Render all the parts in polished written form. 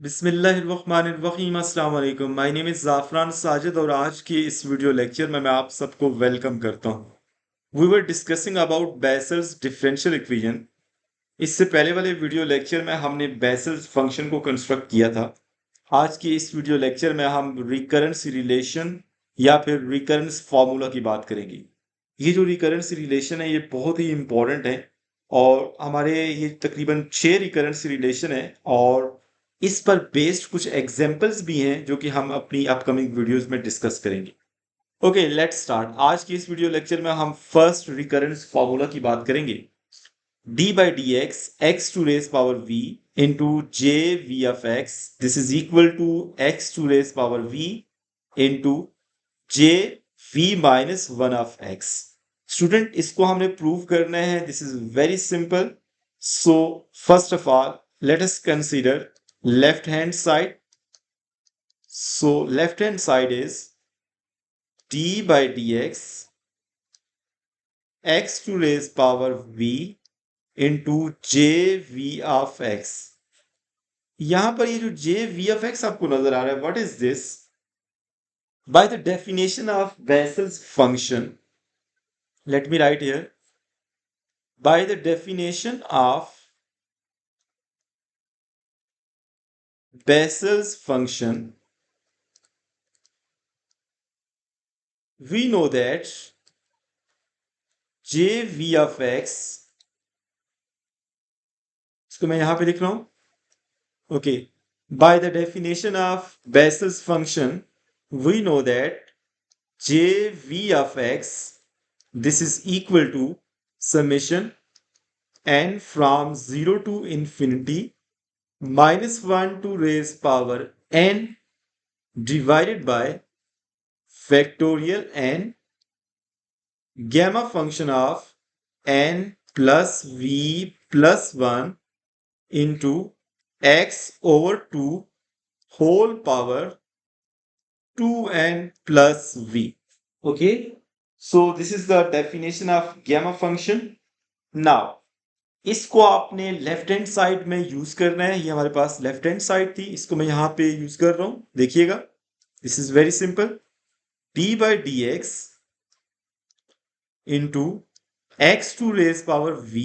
बिस्मिल्लाहिर्रहमानिर्रहीम अस्सलाम वालेकुम। माय नेम इज़ ज़ाफ़रान साजिद और आज के इस वीडियो लेक्चर में मैं आप सबको वेलकम करता हूँ। We were discussing about Bessel's differential equation. इससे पहले वाले वीडियो लेक्चर में हमने बेसल्स फंक्शन को कंस्ट्रक्ट किया था। आज की इस वीडियो लेक्चर में हम रिकरेंस रिलेशन या फिर रिकरेंस फार्मूला की बात करेंगे। ये जो रिकरेंस रिलेशन है ये बहुत ही इंपॉर्टेंट है और हमारे ये तकरीबन 6 रिकरेंस रिलेशन है और इस पर बेस्ड कुछ एग्जांपल्स भी हैं जो कि हम अपनी अपकमिंग वीडियोस में डिस्कस करेंगे। Okay, let's start. आज की इस वीडियो लेक्चर में हम फर्स्ट रिकरेंस फार्मूला की बात करेंगे। d by dx x to raise power v into j v of x, this is equal to x to raise power v into j v minus 1 of x। Student, इसको हमने prove करना है। This is very simple. So first of all let us consider left hand side. So left hand side is d by dx x to raise power v into j v of x। यहां पर ये जो j v of x आपको नजर आ रहा है, what is this? By the definition of vessels function, let me right here, by the definition of vessels function we know that j v of x, इसको मैं यहां पे लिख रहा हूं। Okay, by the definition of Bessel's function we know that j v of x, this is equal to summation n from 0 to infinity minus 1 to raise power n divided by factorial n gamma function of n plus v plus 1 into x over 2 whole power 2n plus v. Okay, so this is the definition of gamma function. Now इसको आपने left hand side में use करना है। ये हमारे पास left hand side थी, इसको मैं यहां पे यूज कर रहा हूं। देखिएगा, this is very simple. d by dx into x to raise power v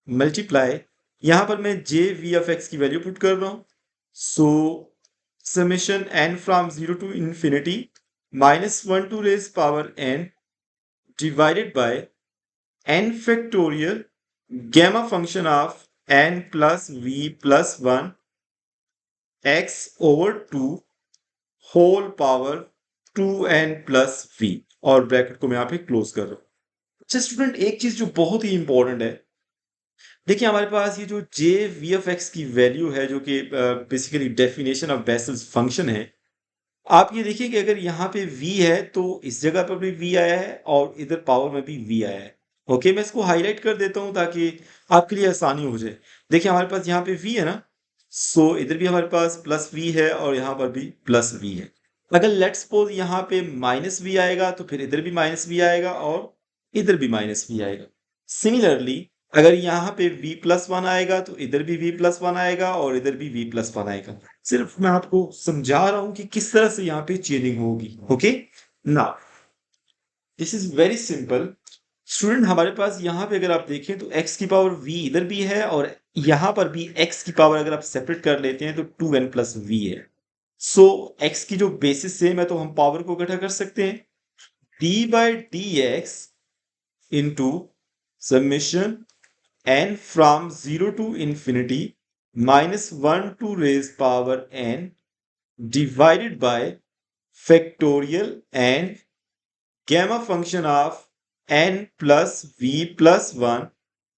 multiply, यहां पर मैं जे वी ऑफ एक्स की वैल्यू पुट कर रहा हूं। So summation n from 0 to infinity minus 1 to raise power n divided by n factorial gamma function of n plus v plus 1 x over 2 whole power 2n plus v, और bracket को मैं यहां पे close कर रहा हूं। अच्छा student, एक चीज जो बहुत ही इंपॉर्टेंट है, देखिए हमारे पास ये जो जे वी एफ एक्स की वैल्यू है जो कि basically definition of vessels function है। आप ये देखिए कि अगर यहाँ पे v है तो इस जगह पर भी v आया है और इधर पावर में भी v आया है। ओके, मैं इसको हाईलाइट कर देता हूँ ताकि आपके लिए आसानी हो जाए। देखिए हमारे पास यहाँ पे v है ना, सो इधर भी हमारे पास प्लस v है और यहाँ पर भी प्लस v है। अगर लेट्स सपोज यहाँ पे माइनस v आएगा तो फिर इधर भी माइनस v आएगा और इधर भी माइनस v आएगा। सिमिलरली अगर यहाँ पे v प्लस 1 आएगा तो इधर भी v प्लस 1 आएगा और इधर भी v प्लस 1 आएगा। सिर्फ मैं आपको समझा रहा हूं कि किस तरह से यहाँ पे चेंजिंग होगी। Okay, now this is very simple. Student, हमारे पास यहाँ पे अगर आप देखें तो x की पावर v इधर भी है और यहाँ पर भी x की पावर अगर आप सेपरेट कर लेते हैं तो 2n प्लस v है। सो x की जो बेसिस सेम है तो हम पावर को इकट्ठा कर सकते हैं। d by dx into summation n from 0 to infinity minus 1 to raise power n divided by factorial n gamma function of n plus v plus 1।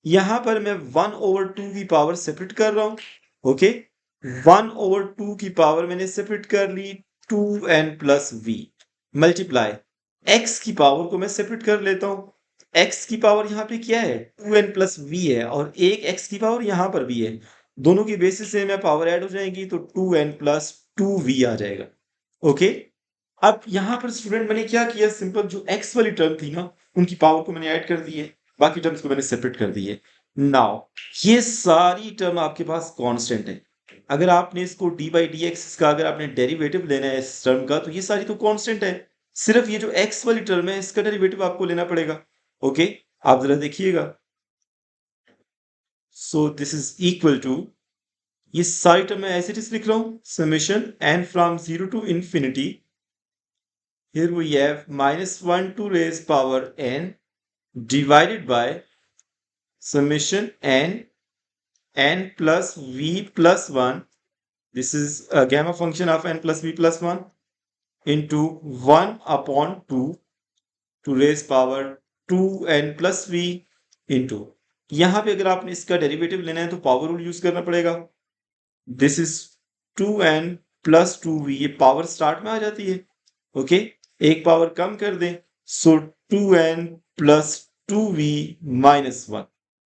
यहां पर मैं 1 over 2 की पावर सेपरेट कर रहा हूं। ओके, 1 over 2 की पावर मैंने separate कर ली 2n plus v multiply x की पावर को मैं सेपरेट कर लेता हूं। x की पावर यहाँ पे क्या है? 2n प्लस v है और एक x की पावर यहाँ पर भी है। दोनों की बेसिस से मैं पावर ऐड हो जाएगी तो 2n प्लस 2v आ जाएगा। ओके, अब यहाँ पर स्टूडेंट मैंने क्या किया, सिंपल जो x वाली टर्म थी ना उनकी पावर को मैंने ऐड कर दी है, बाकी टर्म्स को मैंने सेपरेट कर दी है। नाउ ये सारी टर्म आपके पास कांस्टेंट है। अगर आपने इसको डी बाई डी एक्स का अगर आपने डेरिवेटिव लेना है इस टर्म का, तो ये सारी तो कांस्टेंट है। सिर्फ ये जो एक्स वाली टर्म है इसका डेरिवेटिव आपको लेना पड़ेगा। ओके, आप जरा देखिएगा। So this is equal to, ये सारी टर्म मैं ऐसे लिख रहा हूं, summation n from 0 to infinity, here we have -1 to raise power n divided by summation n plus v plus 1. This is a gamma function of n plus v plus 1 into 1 upon 2 to raise power 2n plus v into, यहां पे अगर आपने इसका derivative लेना है तो power rule use करना पड़ेगा। This is 2n plus 2v, ये पावर स्टार्ट में आ जाती है। ओके, एक पावर कम कर दें, सो 2n प्लस 2v माइनस 1,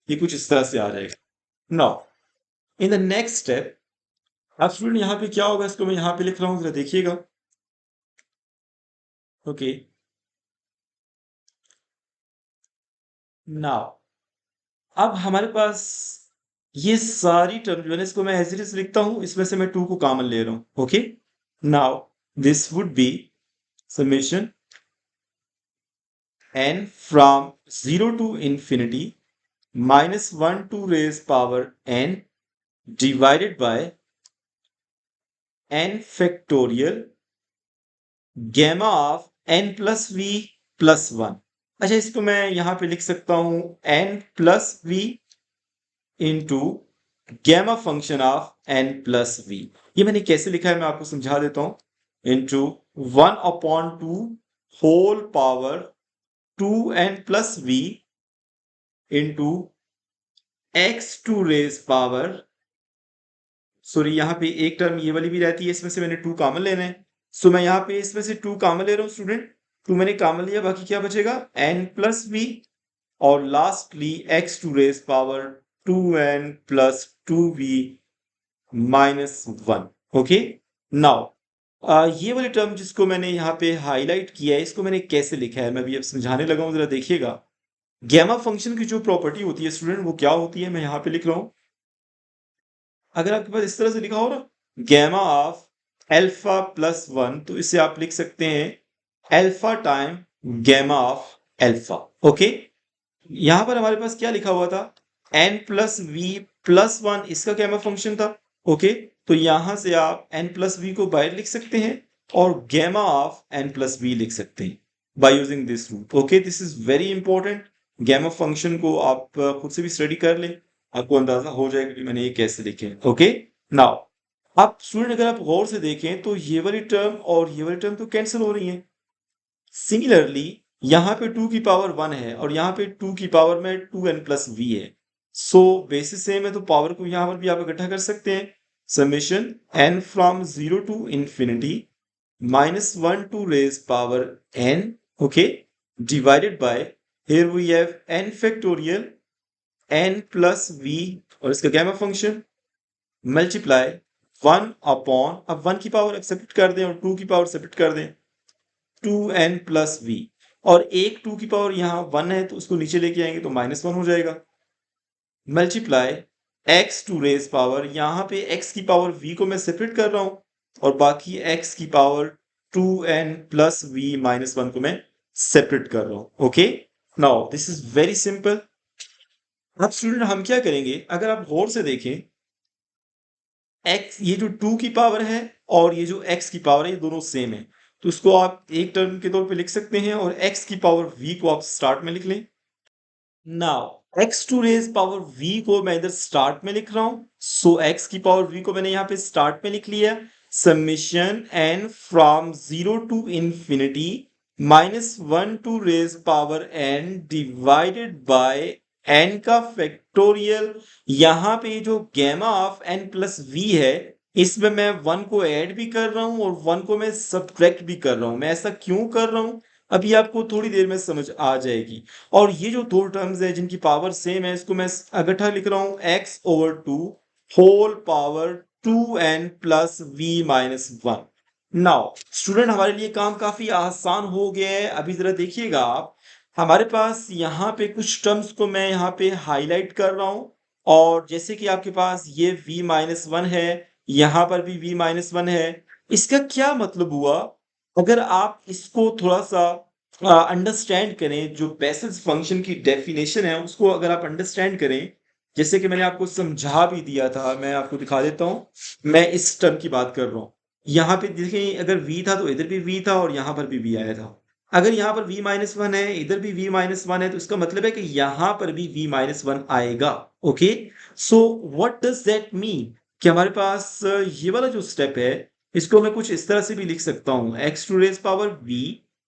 ये कुछ इस तरह से आ जाएगा। Now in the next step, अब स्टूडेंट यहाँ पे क्या होगा, इसको मैं यहाँ पे लिख रहा हूँ, जरा देखिएगा। ओके, नाउ अब हमारे पास ये सारी टर्म जो है, इसको मैं एज इट इज लिखता हूं, इसमें से मैं 2 को कॉमन ले रहा हूं। Okay, now this would be summation n from 0 to infinity -1 to raise power n divided by n factorial gamma of n plus v plus 1। अच्छा, इसको मैं यहां पे लिख सकता हूं n plus v into gamma function of n plus v। ये मैंने कैसे लिखा है मैं आपको समझा देता हूं। Into 1/2 whole power 2n plus v into x to raise power, sorry यहाँ पे एक टर्म ये वाली भी रहती है, इसमें से मैंने 2 कॉमन लेने हैं। सो मैं यहाँ पे इसमें से 2 कॉमन ले रहा हूँ स्टूडेंट, 2 मैंने कॉमन लिया, बाकी क्या बचेगा n प्लस v, और lastly x to raise power 2n plus 2v minus 1। Okay, now ये वाली टर्म जिसको मैंने यहाँ पे हाईलाइट किया है, इसको मैंने कैसे लिखा है मैं भी अब समझाने लगा हूं, जरा देखिएगा। गैमा फंक्शन की जो प्रॉपर्टी होती है स्टूडेंट, वो क्या होती है, मैं यहाँ पे लिख रहा हूं। अगर आपके पास इस तरह से लिखा हो ना, गैमा ऑफ एल्फा प्लस 1, तो इसे आप लिख सकते हैं alpha time gamma of alpha. Okay, यहां पर हमारे पास क्या लिखा हुआ था, n प्लस वी प्लस 1 इसका गैमा फंक्शन था। ओके, तो यहां से आप n प्लस वी को बाहर लिख सकते हैं और gamma of n plus v लिख सकते हैं by using this rule. Okay, this is very important. Gamma function को आप खुद से भी स्टडी कर लें, आपको अंदाजा हो जाएगा कि मैंने ये कैसे लिखे। ओके, नाउ आप स्टूडेंट अगर आप गौर से देखें तो ये वाली टर्म और ये वाली टर्म तो कैंसिल हो रही है। सिमिलरली यहाँ पे 2 की पावर 1 है और यहाँ पे 2 की पावर में 2n प्लस v है। सो बेसिस सेम है, तो पावर को यहाँ पर भी आप इकट्ठा कर सकते हैं। Summation n from 0 to infinity -1 to raise power n, okay, divided by, here we have n factorial n plus v और इसका गैमा फंक्शन मल्टीप्लाई 1 अपॉन, अब 1 की पावर एक्सेप्ट कर दें और 2 की पावर सेपरेट कर दें, 2n प्लस v, और एक 2 की पावर यहाँ 1 है तो उसको नीचे लेके आएंगे तो -1 हो जाएगा, multiply x to raise power, यहाँ पे x की पावर v को मैं सेपरेट कर रहा हूं और बाकी x की power 2n plus v minus 1 को मैं सेपरेट कर रहा हूं। Okay, now this is very simple. अब स्टूडेंट हम क्या करेंगे, अगर आप गौर से देखें, x, ये जो 2 की पावर है और ये जो x की पावर है, ये दोनों सेम है, तो इसको आप एक टर्म के तौर पे लिख सकते हैं और x की पावर v को आप स्टार्ट में लिख लें। Now x to raise power v को मैं इधर स्टार्ट में लिख रहा हूं, सो x की पावर v को मैंने यहाँ पे स्टार्ट में लिख लिया। Summation n from 0 to infinity -1 to raise power n divided by n का फैक्टोरियल, यहाँ पे जो gamma of n plus v है, इसमें मैं 1 को ऐड भी कर रहा हूं और 1 को मैं सब्ट्रैक्ट भी कर रहा हूं। मैं ऐसा क्यों कर रहा हूं, अभी आपको थोड़ी देर में समझ आ जाएगी। और ये जो दो टर्म्स है जिनकी पावर सेम है, इसको मैं इकट्ठा लिख रहा हूं x/2 whole power 2n plus v minus 1। Now student हमारे लिए काम काफी आसान हो गया है। अभी जरा देखिएगा आप, हमारे पास यहाँ पे कुछ टर्म्स को मैं यहाँ पे हाईलाइट कर रहा हूं, और जैसे कि आपके पास ये v माइनस 1 है, यहाँ पर भी v माइनस वन है। इसका क्या मतलब हुआ? अगर आप इसको थोड़ा-सा अंडरस्टैंड करें, जो बेसिस फंक्शन की डेफिनेशन है, उसको अगर आप अंडरस्टैंड करें, जैसे कि मैंने आपको समझा भी दिया था, मैं आपको दिखा देता हूँ। मैं इस टर्म की बात कर रहा हूँ। यहाँ पे देखें, अगर v था तो इधर भी v था और यहाँ पर भी v आया था। अगर यहाँ पर v माइनस वन है, इधर भी v माइनस वन है, तो इसका मतलब है कि यहाँ पर भी v माइनस वन आएगा। Okay, so what does that mean? कि हमारे पास ये वाला जो स्टेप है, इसको मैं कुछ इस तरह से भी लिख सकता हूँ, x to raise power v,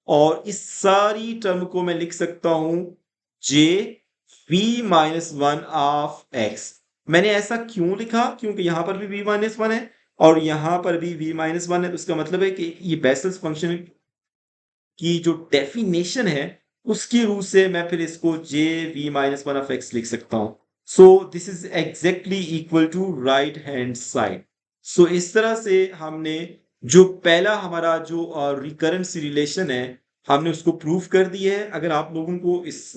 और इस सारी टर्म को मैं लिख सकता हूँ जे v minus one of x. मैंने ऐसा क्यों लिखा? क्योंकि यहाँ पर भी v माइनस वन है और यहाँ पर भी v माइनस वन है, तो इसका मतलब है कि ये बेसिस फंक्शन की जो डेफिनेशन है, उसकी रूप से मैं फिर इसको J v minus one of x लिख सकता हूँ। So this is exactly equal to right hand side. सो इस तरह से हमने जो पहला हमारा जो रिकरेंस रिलेशन है, हमने उसको प्रूव कर दी है। अगर आप लोगों को इस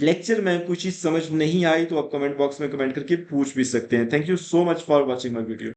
लेक्चर में कुछ चीज समझ नहीं आई तो आप कमेंट बॉक्स में कमेंट करके पूछ भी सकते हैं। Thank you so much for watching my video.